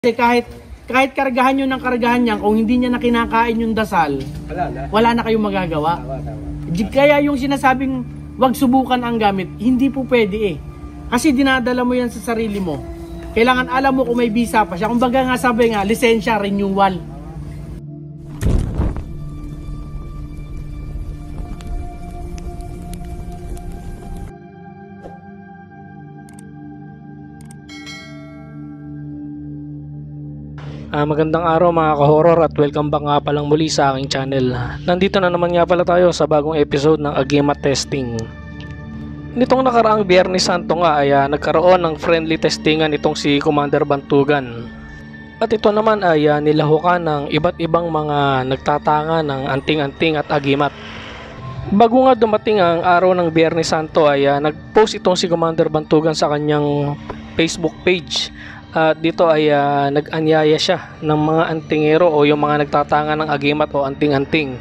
Kasi kahit kargahan nyo ng kargahan niya, kung hindi niya na kinakain yung dasal, wala na kayong magagawa. Kaya yung sinasabing wag subukan ang gamit, hindi po pwede eh. Kasi dinadala mo yan sa sarili mo. Kailangan alam mo kung may visa pa siya. Kung baga nga sabi nga, lisensya, renewal. Magandang araw mga ka-horror at welcome back nga palang muli sa aking channel. Nandito na naman nga pala tayo sa bagong episode ng Agimat Testing. Nitong nakaraang Biyernes Santo nga ay nagkaroon ng friendly testingan itong si Commander Bantugan. At ito naman ay nilahukan ng iba't ibang mga nagtatanga ng anting-anting at agimat. Bago nga dumating ang araw ng Biyernes Santo ay nag-post itong si Commander Bantugan sa kanyang Facebook page. At dito ay nag-anyaya siya ng mga antingero o yung mga nagtatanga ng agimat o anting-anting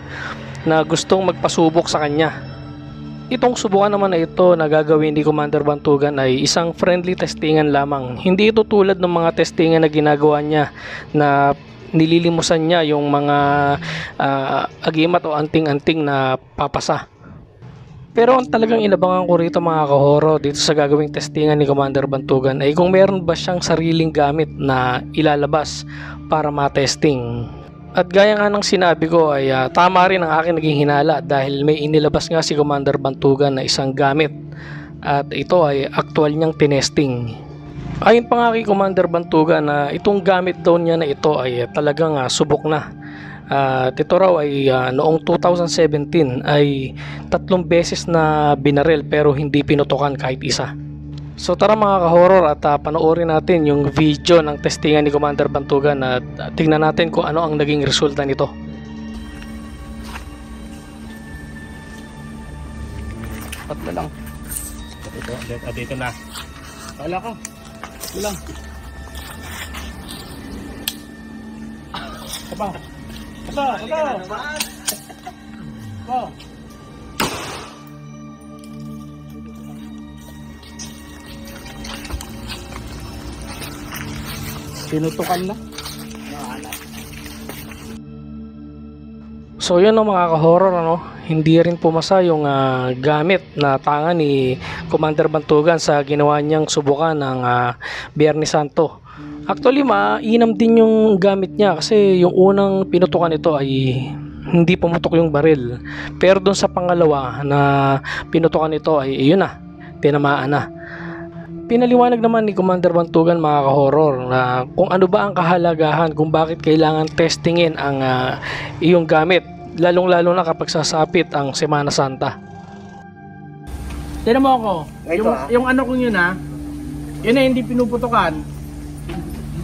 na gustong magpasubok sa kanya. Itong subukan naman na ito na gagawin ni Commander Bantugan ay isang friendly testingan lamang. Hindi ito tulad ng mga testingan na ginagawa niya na nililimusan niya yung mga agimat o anting-anting na papasa. Pero ang talagang inabangan ko rito mga ka-horror dito sa gagawing testingan ni Commander Bantugan ay kung meron ba siyang sariling gamit na ilalabas para matesting. At gaya nga ng sinabi ko ay tama rin ang aking naging hinala dahil may inilabas nga si Commander Bantugan na isang gamit at ito ay actual niyang tinesting. Ayon pa nga kay Commander Bantugan na itong gamit daw niya na ito ay talagang subok na. Ito raw ay noong 2017 ay 3 beses na binaril pero hindi pinutukan kahit isa. So tara mga ka-horror at panoorin natin yung video ng testingan ni Commander Bantugan at tingnan natin kung ano ang naging resulta nito. Tatlo lang. Dito na. Wala ka. Ito lang. Ito. Pinutukan na. So yun ang mga ka-horror hindi rin pumasa yung gamit na tanga ni Commander Bantugan sa ginawa niyang subukan ng Biyernes Santo. Actually mainam din yung gamit niya kasi yung unang pinutukan ito ay hindi pumutok yung baril. Pero doon sa pangalawa na pinutukan ito ay yun na, tinamaan na. Pinaliwanag naman ni Commander Bantugan mga ka-horror na kung ano ba ang kahalagahan kung bakit kailangan testingin ang iyong gamit lalong-lalo na kapag sasapit ang Semana Santa. Tignan mo ako, yung ano kong yun yun na hindi pinuputukan.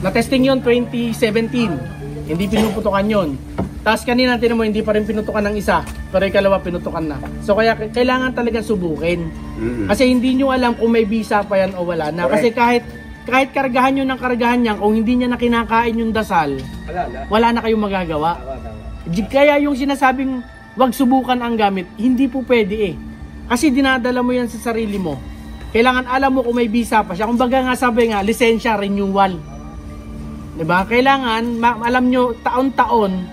Na-testing yun 2017, hindi pinuputukan yun. Tapos kanina tignan mo hindi pa rin pinutukan ng isa, pero ikalawa pinutukan na. So kaya kailangan talaga subukin. Kasi hindi nyo alam kung may visa pa yan o wala na. Kasi kahit kargahan nyo ng kargahan niya, kung hindi niya na kinakain yung dasal, wala na kayong magagawa. Kaya yung sinasabing wag subukan ang gamit, hindi po pwede eh. Kasi dinadala mo yan sa sarili mo. Kailangan alam mo kung may visa pa siya. Kung baga nga sabi nga, lisensya, renewal. Diba? Kailangan alam nyo taon-taon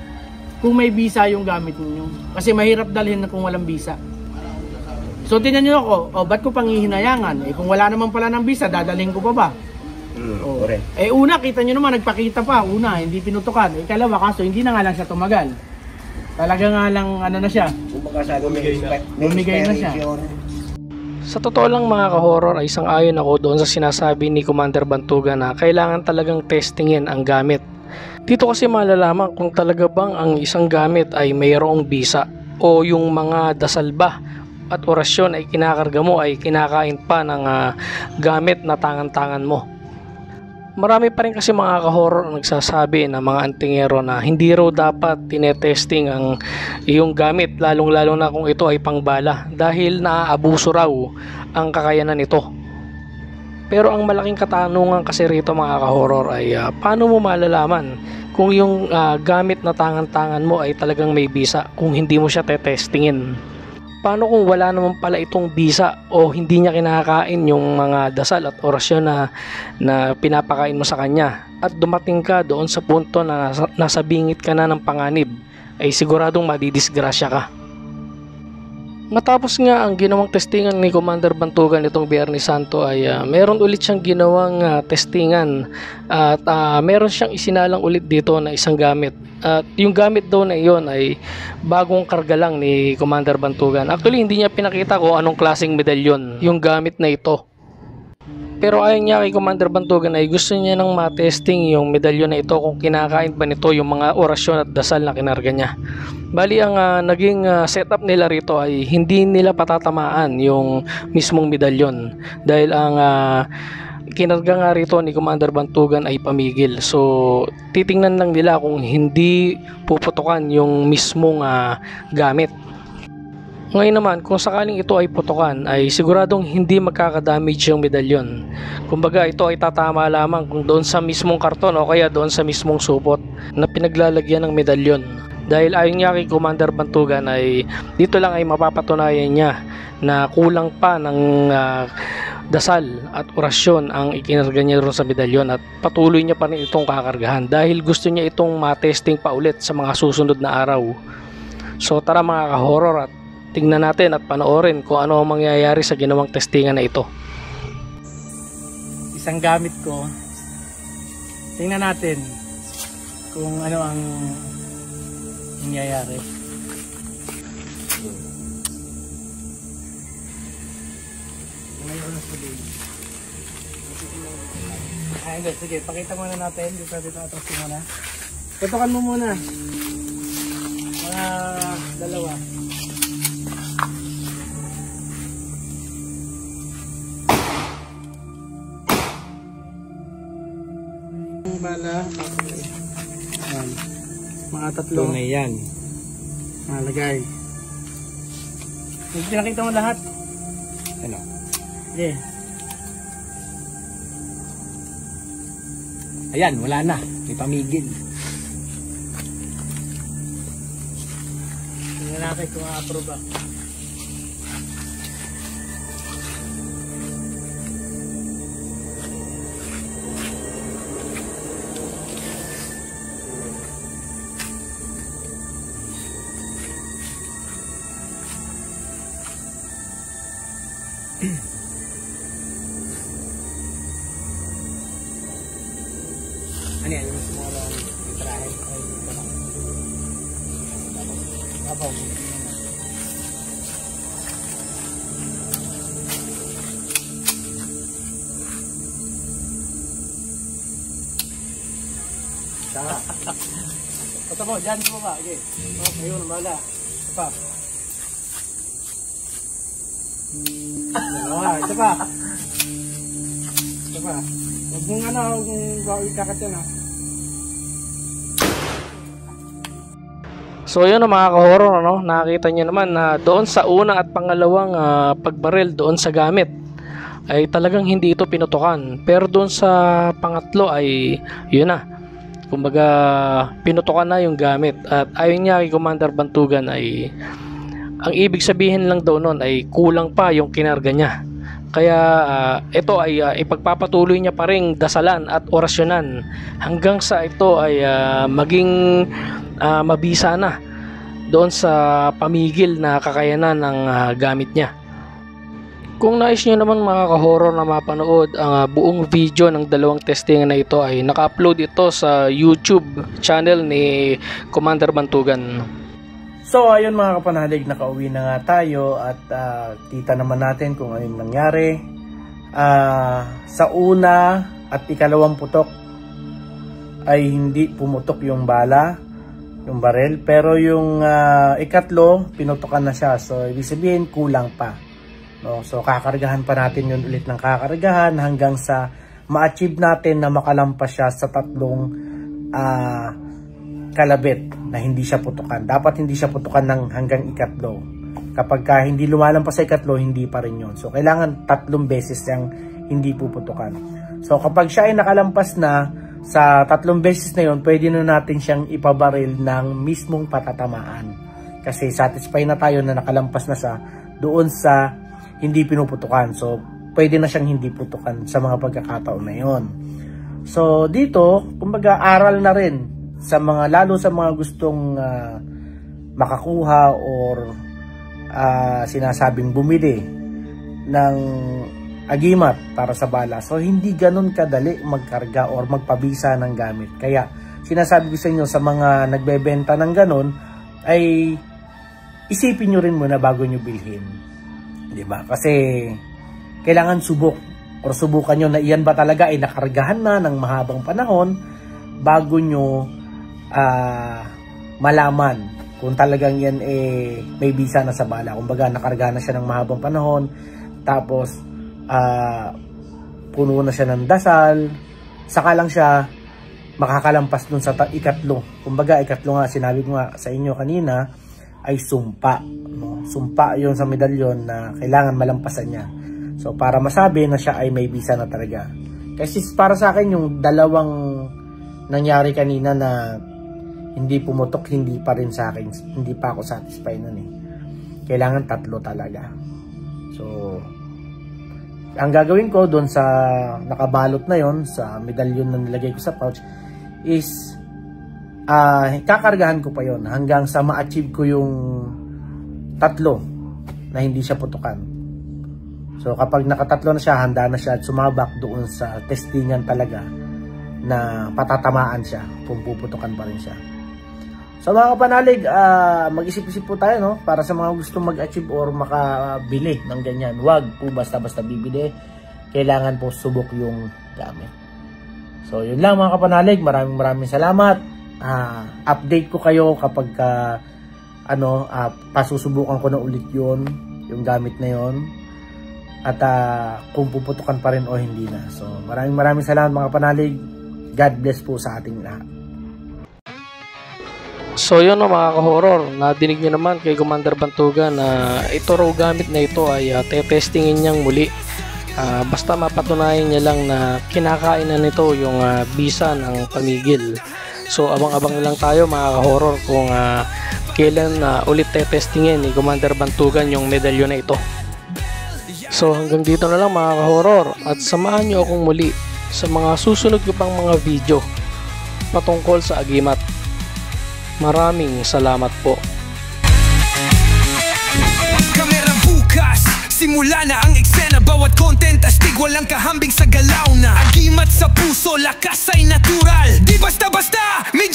kung may visa yung gamit niyo. Kasi mahirap dalhin kung walang visa. So tingnan nyo ako, ba't ko panghihinayangan? Kung wala naman pala ng visa, dadalhin ko pa ba? Una, kita nyo naman, nagpakita pa. Una, hindi pinutukan. Ikalawa, kaso hindi na nga lang siya tumagal. Talaga nga lang, ano na siya. Bumigay na siya. Sa totoo lang mga ka-horror ay sang-ayon ako doon sa sinasabi ni Commander Bantugan na kailangan talagang testingin ang gamit. Dito kasi malalaman kung talaga bang ang isang gamit ay mayroong bisa o yung mga dasal ba at orasyon ay kinakarga mo ay kinakain pa ng gamit na tangan-tangan mo. Marami pa rin kasi mga ka-horror ang nagsasabi na mga antingero na hindi raw dapat tinetesting ang iyong gamit lalong-lalo na kung ito ay pangbala dahil naaabuso raw ang kakayanan nito. Pero ang malaking katanungan kasi rito mga ka-horror ay paano mo malalaman kung yung gamit na tangan-tangan mo ay talagang may bisa kung hindi mo siya tetestingin. paano kung wala naman pala itong bisa o hindi niya kinakain yung mga dasal at orasyon na pinapakain mo sa kanya at dumating ka doon sa punto na nasa bingit ka na ng panganib, ay siguradong madidisgrasya ka. Matapos nga ang ginawang testingan ni Commander Bantugan itong Biyernes Santo ay meron ulit siyang ginawang testingan at meron siyang isinalang ulit dito na isang gamit. At yung gamit daw na iyon ay bagong karga lang ni Commander Bantugan. Actually hindi niya pinakita kung anong klaseng medalyon yung gamit na ito. Pero ayon niya kay Commander Bantugan ay gusto niya nang matesting yung medalyon na ito kung kinakain ba nito yung mga orasyon at dasal na kinarga niya. Bali ang naging setup nila rito ay hindi nila patatamaan yung mismong medalyon dahil ang kinarga nga rito ni Commander Bantugan ay pamigil. So titingnan lang nila kung hindi puputukan yung mismong gamit. Ngayon naman, kung sakaling ito ay putukan, ay siguradong hindi magkakadamage yung medalyon. Kumbaga ito ay tatama lamang kung doon sa mismong karton o kaya doon sa mismong supot na pinaglalagyan ng medalyon. Dahil ayon niya kay Commander Bantugan ay dito lang ay mapapatunayan niya na kulang pa ng dasal at orasyon ang ikinarga niya doon sa medalyon at patuloy niya pa rin itong kakargahan dahil gusto niya itong matesting pa ulit sa mga susunod na araw. So tara mga ka-horror at tingnan natin at panoorin kung ano ang mangyayari sa ginawang testingan na ito. Isang gamit ko. Tingnan natin kung ano ang mangyayari. Ay, sige, pakita muna natin. Dito atas muna. Tutukan mo muna. Mga dalawa. Bala. Ayan. Mga tatlo. Tunay yan. Nalagay. Pinakita mo lahat. Ano? Okay. Ayan, wala na. May pamigil. Tingnan natin kung ma-approve ba. Ano yan? Yung small trahe ay abaw. Tama. Ito mo, dyan mo ba? Okay. Ayun, bala. Ito pa. Ito pa. Ito pa. Huwag mong huwag ikakat yan So yun mga ka-horror, nakita niyo naman na doon sa unang at pangalawang pagbaril doon sa gamit ay talagang hindi ito pinutukan. Pero doon sa pangatlo ay yun na. Kumbaga pinutukan na yung gamit. At ayon niya kay Commander Bantugan ay ang ibig sabihin lang daw noon ay kulang pa yung kinarga niya. Kaya ito ay ipagpapatuloy niya pa ring dasalan at orasyonan hanggang sa ito ay maging mabisa na doon sa pamigil na kakayanan ng gamit niya. Kung nais nyo naman mga ka-horror na mapanood ang buong video ng dalawang testingan na ito ay naka-upload ito sa YouTube channel ni Commander Bantugan. So ayun mga kapanalig, nakauwi na nga tayo at kita naman natin kung ano yung nangyari. Sa una at ikalawang putok ay hindi pumutok yung bala, yung baril, pero yung ikatlo pinutukan na siya. So ibig sabihin kulang pa. No? So kakargahan pa natin yun ulit ng kakargahan hanggang sa ma-achieve natin na makalampas siya sa tatlong kalabit na hindi siya putukan. Dapat hindi siya putukan ng hanggang ikatlo. Kapag hindi lumalampas sa ikatlo, hindi pa rin yun. So kailangan 3 beses siyang hindi puputukan. So kapag siya ay nakalampas na sa 3 beses na yun, pwede na natin siyang ipabaril ng mismong patatamaan. Kasi satisfied na tayo na nakalampas na siya doon sa hindi pinuputukan. So, pwede na siyang hindi putukan sa mga pagkakataon na yon. So, dito, kumbaga aral na rin sa mga, lalo sa mga gustong makakuha or sinasabing bumili ng agimat para sa bala. So, hindi ganun kadali magkarga or magpabisa ng gamit. Kaya, sinasabi ko sa inyo sa mga nagbebenta ng ganun, ay isipin nyo rin muna bago nyo bilhin. Diba? Kasi, kailangan subok or subukan nyo na iyan ba talaga ay nakargahan na ng mahabang panahon bago nyo malaman kung talagang yan may bisa na sa bala. Kumbaga, nakargahan na siya ng mahabang panahon, tapos, puno na siya ng dasal, saka lang siya makakalampas dun sa ikatlo. Kumbaga, ikatlo nga, sinabi ko nga sa inyo kanina, ay sumpa. No? Sumpa yun sa medalyon na kailangan malampasan niya. So, para masabi na siya ay may bisa na talaga. Kasi para sa akin, yung dalawang nangyari kanina na hindi pumutok, hindi pa rin sa akin. Hindi pa ako satisfied nun eh. Kailangan 3 talaga. So, ang gagawin ko doon sa nakabalot na yon sa medalyon na nilagay ko sa pouch is kakargahan ko pa yon hanggang sa ma-achieve ko yung 3 na hindi siya putukan. So kapag naka-3 na siya, handa na siya at sumabak doon sa testingan talaga na patatamaan siya kung puputukan pa rin siya. So mga kapanalig, mag-isip-isip po tayo, no? Para sa mga gustong mag-achieve or makabili ng ganyan. Huwag po basta-basta bibili. Kailangan po subok yung gamit. So yun lang mga kapanalig. Maraming salamat. Update ko kayo kapag pasusubukan ko na ulit yung gamit na yon. At kung puputukan pa rin o hindi na. So maraming salamat mga kapanalig. God bless po sa ating lahat. So yun mga ka-horror, nadinig nyo naman kay Commander Bantugan na ito raw gamit na ito ay te-testingin niyang muli. Basta mapatunayan niya lang na kinakain na nito yung bisa ng pamigil. So abang-abang lang tayo mga ka-horror kung kailan ulit te-testingin ni Commander Bantugan yung medalyon na ito. So hanggang dito na lang mga ka-horror, at samahan nyo akong muli sa mga susunod ko pang mga video patungkol sa agimat. Maraming salamat po. Kamera bukas, simula na ang eksena. Bawat content astig, walang kahambing sa galaw na. Agimat sa puso, lakas ay natural. Di basta-basta, may